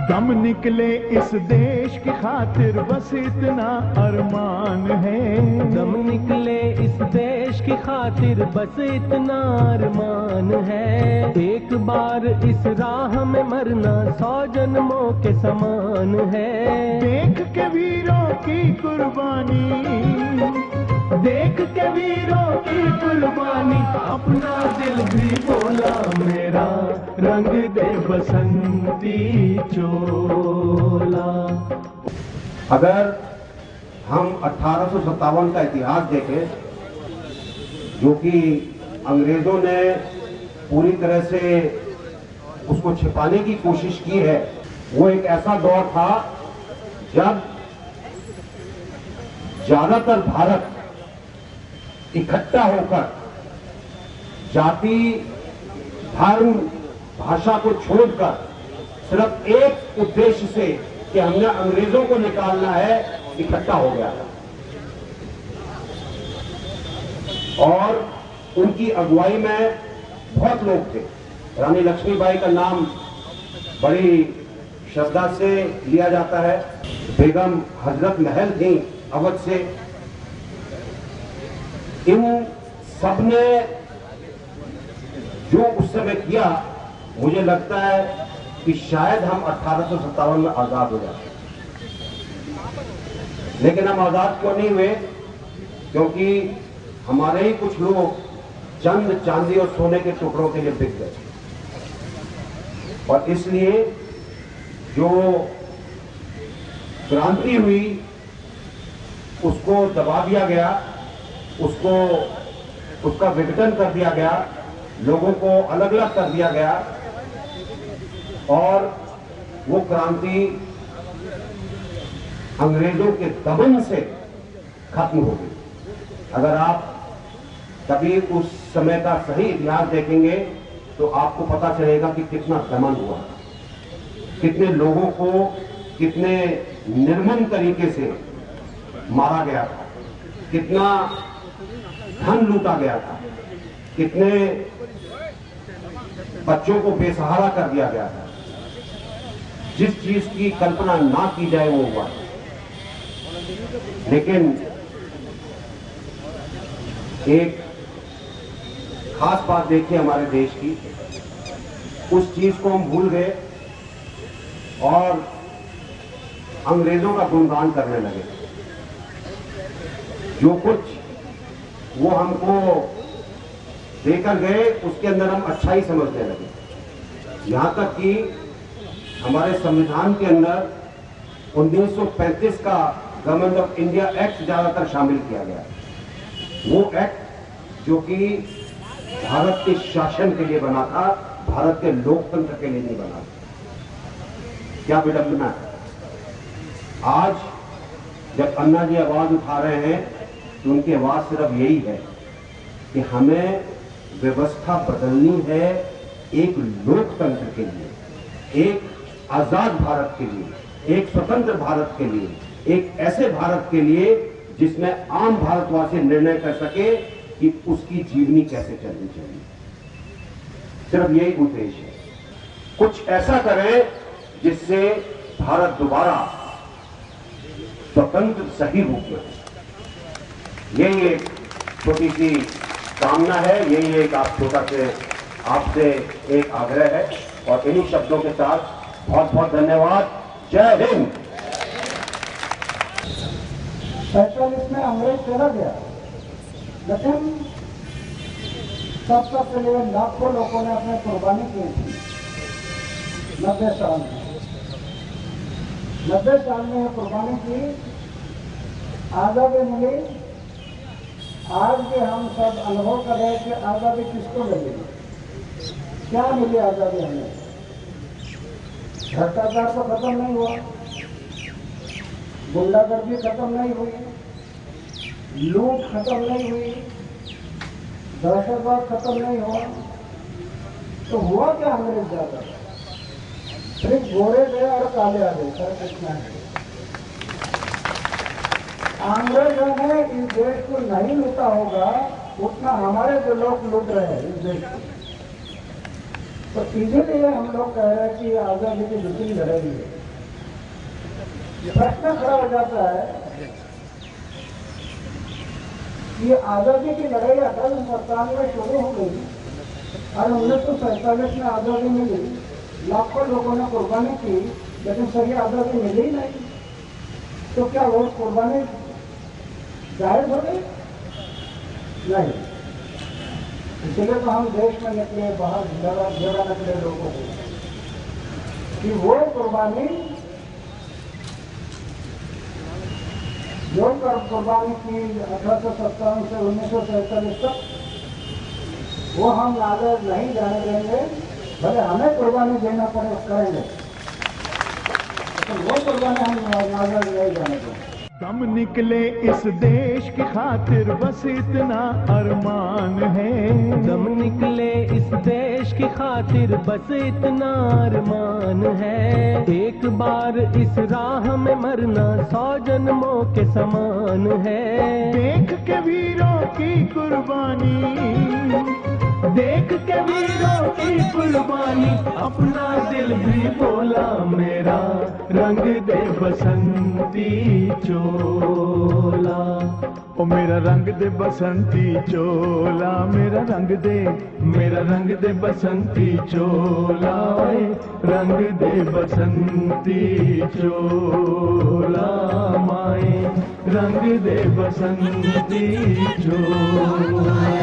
दम निकले इस देश की खातिर बस इतना अरमान है। दम निकले इस देश की खातिर बस इतना अरमान है। एक बार इस राह में मरना 100 जन्मों के समान है। देख के वीरों की कुर्बानी, देख के वीरों की कुर्बानी, अपना दिल भी बोला मेरा, रंग दे बसंती चोला। अगर हम 1857 का इतिहास देखें, जो कि अंग्रेजों ने पूरी तरह से उसको छिपाने की कोशिश की है, वो एक ऐसा दौर था जब ज्यादातर भारत इकट्ठा होकर जाति, धर्म, भाषा को छोड़कर सिर्फ एक उद्देश्य से कि हमने अंग्रेजों को निकालना है, इकट्ठा हो गया था। और उनकी अगुवाई में बहुत लोग थे। रानी लक्ष्मीबाई का नाम बड़ी श्रद्धा से लिया जाता है। बेगम हजरत महल थी अवध से। इन सबने जो उस समय किया, मुझे लगता है कि शायद हम 1857 में आजाद हो जाते, लेकिन हम आजाद क्यों नहीं हुए? क्योंकि हमारे ही कुछ लोग चंद चांदी और सोने के टुकड़ों के लिए बिक गए। और इसलिए जो क्रांति हुई उसको दबा दिया गया, उसका विघटन कर दिया गया, लोगों को अलग अलग कर दिया गया और वो क्रांति अंग्रेजों के दमन से खत्म हो गई। अगर आप कभी उस समय का सही इतिहास देखेंगे तो आपको पता चलेगा कि कितना दमन हुआ, कितने लोगों को कितने निर्मम तरीके से मारा गया था, कितना धन लूटा गया था, कितने बच्चों को बेसहारा कर दिया गया था। जिस चीज की कल्पना ना की जाए वो हुआ। लेकिन एक खास बात देखिए हमारे देश की, उस चीज को हम भूल गए और अंग्रेजों का गुणगान करने लगे। जो कुछ वो हमको देकर गए उसके अंदर हम अच्छा ही समझने लगे। यहां तक कि हमारे संविधान के अंदर 1935 का गवर्नमेंट ऑफ इंडिया एक्ट ज्यादातर शामिल किया गया। वो एक्ट जो कि भारत के शासन के लिए बना था, भारत के लोकतंत्र के लिए नहीं बना था। क्या विडंबना है। आज जब अन्ना जी आवाज उठा रहे हैं तो उनकी आवाज सिर्फ यही है कि हमें व्यवस्था बदलनी है एक लोकतंत्र के लिए, एक आजाद भारत के लिए, एक स्वतंत्र भारत के लिए, एक ऐसे भारत के लिए जिसमें आम भारतवासी निर्णय कर सके कि उसकी जीवनी कैसे चलनी चाहिए। सिर्फ यही उद्देश्य है। कुछ ऐसा करें जिससे भारत दोबारा स्वतंत्र सही रूप में। यही एक छोटी सी कामना है, यही एक आपसे एक आग्रह है। और इन्हीं शब्दों के साथ बहुत बहुत धन्यवाद। जय हिंद। 45 में अंग्रेज चला गया, लेकिन तब तक के लिए लाखों लोगों ने अपने कुर्बानी की थी। 90 साल में 90 साल में कुर्बानी की, आजादी मिली। आज भी हम सब अनुभव कर रहे हैं कि आजादी किसको मिली, क्या मिली आजादी हमें। भ्रष्टाचार तो खत्म नहीं हुआ, गुंडागर्दी खत्म नहीं हुई, लूट खत्म नहीं हुई, दहशतवाद खत्म नहीं हुआ। तो हुआ क्या अंग्रेज ज्यादा? सिर्फ गोरे गए और काले आ गए, सर इतना है। अंग्रेजों ने इस देश को नहीं लूटा होगा उतना हमारे जो लोग लूट रहे हैं इस देश को। तो इसीलिए हम लोग कह रहे हैं कि आजादी की दूसरी लड़ाई है। प्रश्न खड़ा हो जाता है कि आजादी की लड़ाई 1857 में शुरू हो गई और 1947 में आजादी मिली, लाखों लोगों ने कुर्बानी की, लेकिन सही आजादी मिली ही नहीं। तो क्या वो कुर्बानी जायज हो गई? नहीं। इसलिए तो हम देश में निकले, बाहर जगह निकले लोगों को कि वो कुर्बानी जो कुर्बानी की 1857 से 1947 तक, वो हम आगे नहीं जाने देंगे। भले हमें कुर्बानी देना पड़े करेंगे, तो वो कुर्बानी हम आगे नहीं जाने देंगे। दम निकले इस देश की खातिर बस इतना अरमान है। दम निकले इस देश की खातिर बस इतना अरमान है। एक बार इस राह में मरना 100 जन्मों के समान है। देख के वीरों की कुर्बानी, देख के वीरों की कुर्बानी, अपना दिल भी बोला मेरा, रंग दे बसंती चोला। ओ मेरा रंग दे बसंती चोला, मेरा रंग दे, मेरा रंग दे बसंती चोला, रंग दे बसंती चोला माए, रंग दे बसंती चोला।